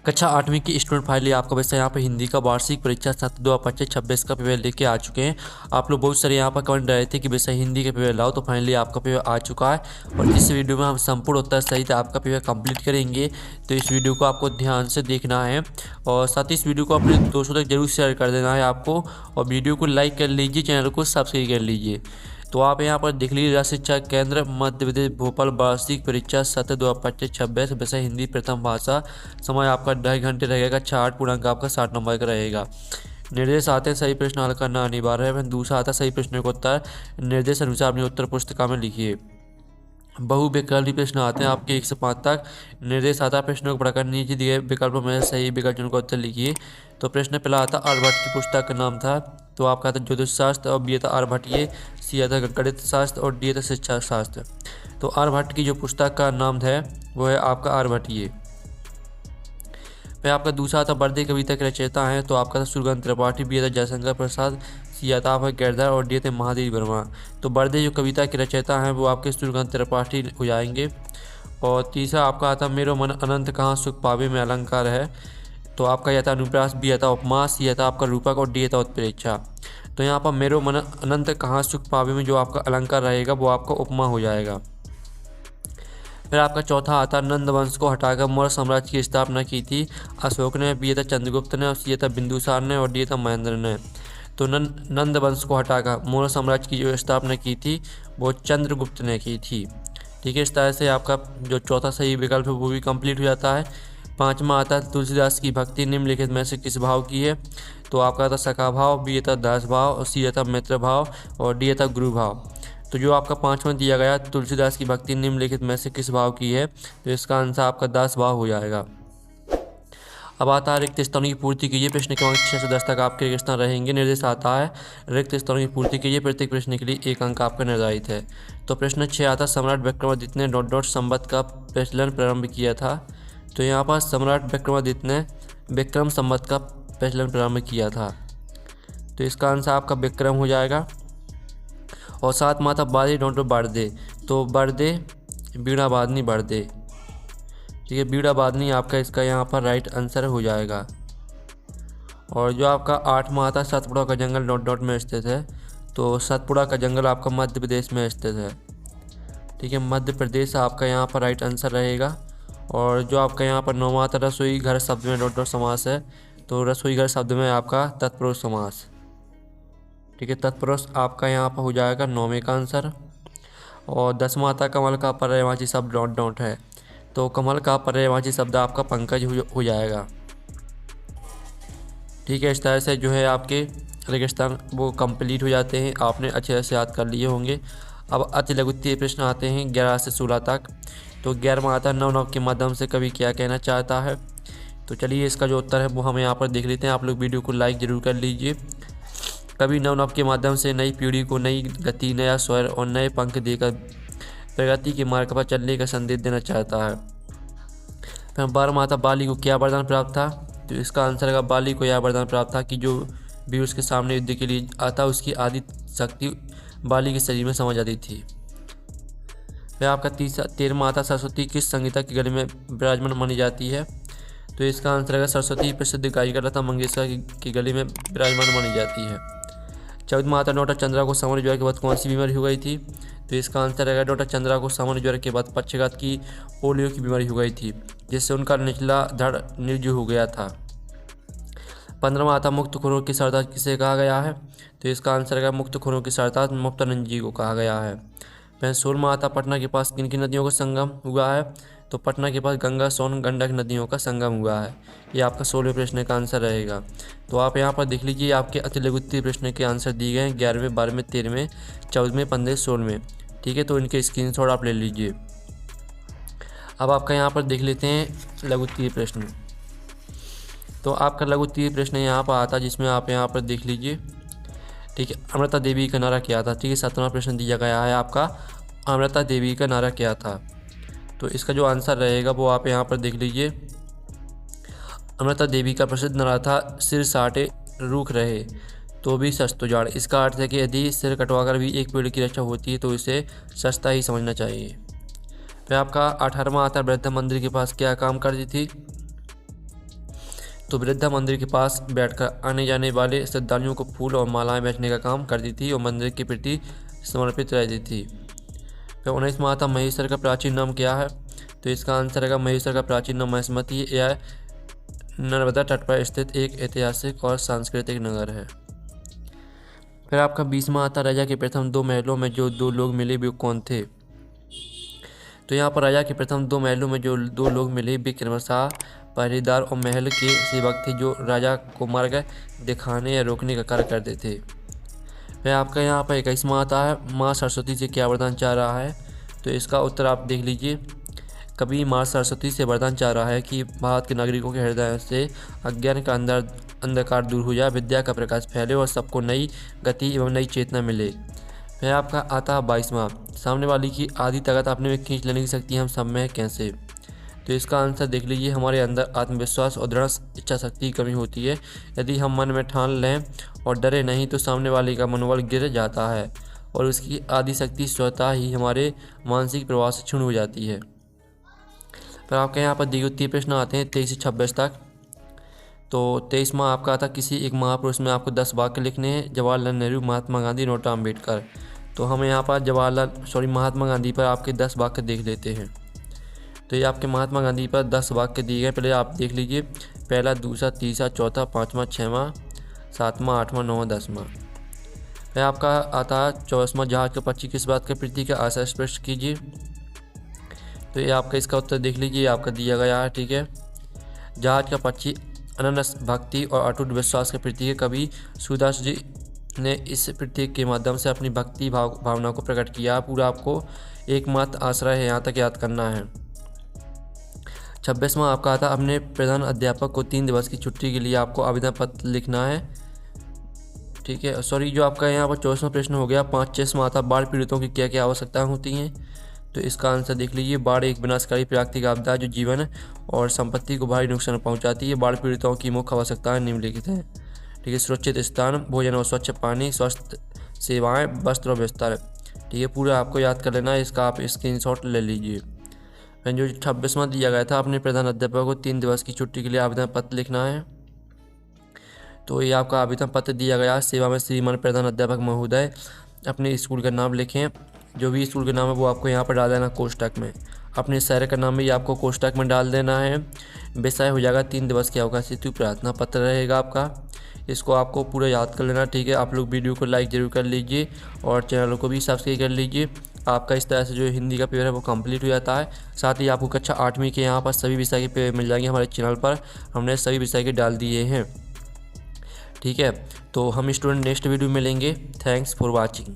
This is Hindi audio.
कक्षा 8वीं की स्टूडेंट फाइनली आपका वैसे यहाँ पे हिंदी का वार्षिक परीक्षा 7/2/25 का पेपर लेके आ चुके हैं। आप लोग बहुत सारे यहाँ पर कमेंट रहे थे कि वैसे हिंदी का पेपर लाओ, तो फाइनली आपका पेपर आ चुका है। और इस वीडियो में हम संपूर्ण उत्तर सहित आपका पेपर कंप्लीट करेंगे, तो इस वीडियो को आपको ध्यान से देखना है और साथ ही इस वीडियो को अपने दोस्तों तक जरूर शेयर कर देना है आपको। और वीडियो को लाइक कर लीजिए, चैनल को सब्सक्राइब कर लीजिए। तो आप यहाँ पर देख लीजिए, राज्य शिक्षा केंद्र मध्य प्रदेश भोपाल वार्षिक परीक्षा 7/2/25 विषय हिंदी प्रथम भाषा। समय आपका 2.5 घंटे रहेगा। 8 पूर्णांक आपका 60 नंबर का रहेगा। निर्देश आते हैं सही प्रश्न हल करना अनिवार्य है। फिर दूसरा आता है सही प्रश्न का उत्तर निर्देश अनुसार अपनी उत्तर पुस्तिका में लिखिए। बहुविकल्पी प्रश्न आते हैं आपके 1 से 5 तक। निर्देश आता है प्रश्नों को पढ़कर नीचे दिए विकल्पों में सही विकल्प चुनकर उत्तर लिखिए। तो प्रश्न पहला आता आर्यभट्ट की पुस्तक का नाम था, तो आपका था ज्योतिष शास्त्र और बी था आर्यभट्टीय, सी आता गणित शास्त्र और डी था शिक्षा शास्त्र। तो आर्यभट्ट की जो पुस्तक का नाम है वो है आपका आर्यभट्टीय। फिर आपका दूसरा था वर्दे कविता के रचयिता हैं, तो आपका था सुरगन त्रिपाठी, बी था जयशंकर प्रसाद, सी आता है गिरधर और डी थे महादेव वर्मा। तो वर्दे जो कविता के रचयिता हैं वो आपके सुरगन त्रिपाठी हो जाएंगे। और तीसरा आपका आता मेरो मन अनंत कहाँ सुख पावे में अलंकार है, तो आपका यह था अनुप्रास, बी था उपमा, सी था आपका रूपक और डी था उत्प्रेक्षा। तो यहाँ पर मेरो मन अनंत कहाँ सुख पावे में जो आपका अलंकार रहेगा वो आपका उपमा हो जाएगा। फिर आपका चौथा आता नंद वंश को हटाकर मौर्य साम्राज्य की स्थापना की थी अशोक ने, बी था चंद्रगुप्त ने और सी था बिंदुसार ने और डी था महेंद्र ने। तो नंद वंश को हटाकर मौर्य साम्राज्य की जो स्थापना की थी वो चंद्रगुप्त ने की थी। ठीक है, इस तरह से आपका जो चौथा सही विकल्प है वो भी कंप्लीट हो जाता है। पांचवा आता है तुलसीदास की भक्ति निम्नलिखित में से किस भाव की है, तो आपका था सखा भाव, बी था दास भाव और सी था मित्र भाव और डी था गुरु भाव। तो जो आपका पांचवा दिया गया तुलसीदास की भक्ति निम्नलिखित में से किस भाव की है, तो इसका आंसर आपका दास भाव हो जाएगा। अब आता है रिक्त स्थानों की पूर्ति कीजिए। प्रश्न क्रमांक 6 से 10 तक आपके रिक्त स्थान रहेंगे। निर्देश आता है रिक्त स्थानों की पूर्ति कीजिए। प्रत्येक प्रश्न के लिए 1 अंक आपका निर्धारित है। तो प्रश्न 6 आता सम्राट विक्रमादित्य ने ... संवत का प्रचलन प्रारंभ किया था। तो यहाँ पर सम्राट विक्रमादित्य ने विक्रम संवत का प्रचलन प्रारंभ किया था, तो इसका आंसर आपका विक्रम हो जाएगा। और सात माता बादी बरदे, तो बरदे बीड़ा बादनी बरदे। ठीक है, बीड़ा बादनी आपका इसका यहाँ पर राइट आंसर हो जाएगा। और जो आपका 8 आता सतपुड़ा का जंगल ... में स्थित है, तो सतपुड़ा का जंगल आपका मध्य प्रदेश में स्थित है। ठीक है, मध्य प्रदेश आपका यहाँ पर राइट आंसर रहेगा। और जो आपका यहाँ पर 9 आता रसोई घर शब्द में ... समास है, तो रसोई घर शब्द में आपका तत्पुरुष समास। ठीक है, तत्पुरुष आपका यहाँ पर हो जाएगा 9वें का आंसर। और 10वां आता कमल का पर्यायवाची शब्द ... है, तो कमल का पर्यायवाची शब्द आपका पंकज हो जाएगा। ठीक है, इस तरह से जो है आपके रेगिस्तान वो कंप्लीट हो जाते हैं। आपने अच्छे से याद कर लिए होंगे। अब अति लघुत्तीय प्रश्न आते हैं 11 से 16 तक। तो 11वां आता है नव के माध्यम से कवि क्या कहना चाहता है। तो चलिए इसका जो उत्तर है वो हम यहाँ पर देख लेते हैं। आप लोग वीडियो को लाइक जरूर कर लीजिए। कवि नव के माध्यम से नई पीढ़ी को नई गति, नया स्वर और नए पंख देकर प्रगति के मार्ग पर चलने का संदेश देना चाहता है। फिर 12वां आता बाली को क्या वरदान प्राप्त था, तो इसका आंसर है बाली को यह वरदान प्राप्त था कि जो भी उसके सामने युद्ध के लिए आता उसकी आदि शक्ति बाली के शरीर में समा जाती थी। फिर आपका 13वां आता सरस्वती किस संगीता के गले में विराजमान मानी जाती है, तो इसका आंसर है सरस्वती प्रसिद्ध गायिका लता मंगेशकर के गले में विराजमान मानी जाती है। 14वां आता डॉक्टर चंद्रा को सामान्य ज्वर के बाद कौन सी बीमारी हो गई थी, तो इसका आंसर है डॉक्टर चंद्रा को सामान्य ज्वर के बाद पक्षाघात की पोलियो की बीमारी हो गई थी, जिससे उनका निचला धड़ निर्जीव हो गया था। 15वां आता मुक्तखोरों की सरदार किसे कहा गया है, तो इसका आंसर है मुक्तखोरों की सरदार मुक्तानंद जी को कहा गया है। फिर 16वां आता पटना के पास किन किन नदियों का संगम हुआ है, तो पटना के पास गंगा, सोन, गंडक नदियों का संगम हुआ है। ये आपका 16वें प्रश्न का आंसर रहेगा। तो आप यहाँ पर देख लीजिए आपके अति लघुत्तीय प्रश्न के आंसर दिए गए हैं 11वें, 12वें, 13वें, 14वें, 15वें, 16वें। ठीक है, तो इनके स्क्रीनशॉट आप ले लीजिए। अब आपका यहाँ पर देख लेते हैं लघुत्तीय प्रश्न। तो आपका लघुत्तीय प्रश्न यहाँ पर आता है जिसमें आप यहाँ पर देख लीजिए। ठीक है, अमृता देवी का नारा क्या था। ठीक है, 17वां प्रश्न दिया गया है आपका अमृता देवी का नारा क्या था, तो इसका जो आंसर रहेगा वो आप यहाँ पर देख लीजिए। अमृता देवी का प्रसिद्ध नारा था सिर साटे रूख रहे तो भी सस्त जाड़। इसका अर्थ है कि यदि सिर कटवाकर भी एक पेड़ की रक्षा होती है तो इसे सस्ता ही समझना चाहिए। फिर आपका 18वां आता वृद्धा मंदिर के पास क्या काम करती थी, तो वृद्धा मंदिर के पास बैठकर आने जाने वाले श्रद्धालुओं को फूल और मालाएं बेचने का काम करती थी और मंदिर के प्रति समर्पित रहती थी। फिर 19वां आता महेश्वर का प्राचीन नाम क्या है? तो इसका आंसर है महेश्वर का प्राचीन नाम महेश्मती यह नर्मदा तट पर स्थित एक ऐतिहासिक और सांस्कृतिक नगर है। फिर आपका 20वां आता राजा के प्रथम 2 महलों में जो 2 लोग मिले वे कौन थे? तो यहाँ पर राजा के प्रथम 2 महलों में जो 2 लोग मिले वे क्रमशः पहरेदार और महल के सेवक थे जो राजा को मार्ग दिखाने या रोकने का कार्य करते थे। फिर आपका यहाँ पर 21वां आता है माँ सरस्वती से क्या वरदान चाह रहा है? तो इसका उत्तर आप देख लीजिए। कवि माँ सरस्वती से वरदान चाह रहा है कि भारत के नागरिकों के हृदय से अज्ञान का अंधकार दूर हो जाए, विद्या का प्रकाश फैले और सबको नई गति एवं नई चेतना मिले। फिर आपका आता है 22वां सामने वाली की आधी ताकत अपने में खींच लेने की शक्ति हम सब में है कैसे? तो इसका आंसर देख लीजिए। हमारे अंदर आत्मविश्वास और दृढ़ इच्छा शक्ति की कमी होती है। यदि हम मन में ठान लें और डरे नहीं तो सामने वाले का मनोबल गिर जाता है और उसकी आधी शक्ति स्वतः ही हमारे मानसिक प्रभाव से क्षुण्ण हो जाती है। फिर आपके यहाँ पर दिए हुए 3 प्रश्न आते हैं 23 से 26 तक। तो 23वां आपका आता किसी एक महापुरुष में आपको 10 वाक्य लिखने हैं। जवाहरलाल नेहरू, महात्मा गांधी, नोटा अम्बेडकर। तो हम यहाँ पर महात्मा गांधी पर आपके 10 वाक्य देख लेते हैं। तो ये आपके महात्मा गांधी पर 10 वाक्य दिए गए, पहले आप देख लीजिए। पहला, दूसरा, तीसरा, चौथा, 5वां, 6वां, 7वां, 8वां, 9वां, 10वां। फिर आपका आता है 24वां जहाज का पक्षी किस बात का प्रतीक है? आशय स्पष्ट कीजिए। तो ये आपका इसका उत्तर देख लीजिए, आपका दिया गया है। ठीक है, जहाज का पक्षी अनन्य भक्ति और अटूट विश्वास का प्रतीक है। कवि सूरदास जी ने इस प्रतीक के माध्यम से अपनी भक्ति भावना को प्रकट किया। पूरा आपको एकमात्र आश्रय है, यहाँ तक याद करना है। 26वां आपका आता अपने प्रधान अध्यापक को 3 दिवस की छुट्टी के लिए आपको आवेदन पत्र लिखना है। ठीक है, सॉरी, जो आपका यहाँ पर 24वां प्रश्न हो गया। 25वां आता बाढ़ पीड़ितों की क्या क्या आवश्यकताएं होती हैं? तो इसका आंसर देख लीजिए। बाढ़ एक विनाशकारी प्राकृतिक आपदा है जो जीवन और संपत्ति को भारी नुकसान पहुंचाती है। बाढ़ पीड़ितों की मुख्य आवश्यकताएं निम्नलिखित हैं। ठीक है, सुरक्षित स्थान, भोजन और स्वच्छ पानी, स्वास्थ्य सेवाएं, वस्त्र और बिस्तर। ठीक है, पूरा आपको याद कर लेना है, इसका आप स्क्रीनशॉट ले लीजिए। जो 26वां दिया गया था अपने प्रधान अध्यापक को 3 दिवस की छुट्टी के लिए आवेदन पत्र लिखना है। तो ये आपका आवेदन पत्र दिया गया। सेवा में श्रीमान प्रधान अध्यापक महोदय, अपने स्कूल का नाम लिखें। जो भी स्कूल का नाम है वो आपको यहाँ पर डाल देना कोष्टक में। अपने शहर का नाम भी आपको कोष्टक में डाल देना है। विषय हो जाएगा 3 दिवस के अवकाश हेतु प्रार्थना पत्र रहेगा आपका। इसको आपको पूरा याद कर लेना। ठीक है, आप लोग वीडियो को लाइक ज़रूर कर लीजिए और चैनल को भी सब्सक्राइब कर लीजिए। आपका इस तरह से जो हिंदी का पेपर है वो कंप्लीट हो जाता है। साथ ही आपको कक्षा 8वीं के यहाँ पर सभी विषय के पेपर मिल जाएंगे हमारे चैनल पर। हमने सभी विषय के डाल दिए हैं। ठीक है, तो हम स्टूडेंट नेक्स्ट वीडियो में मिलेंगे। Thanks for watching.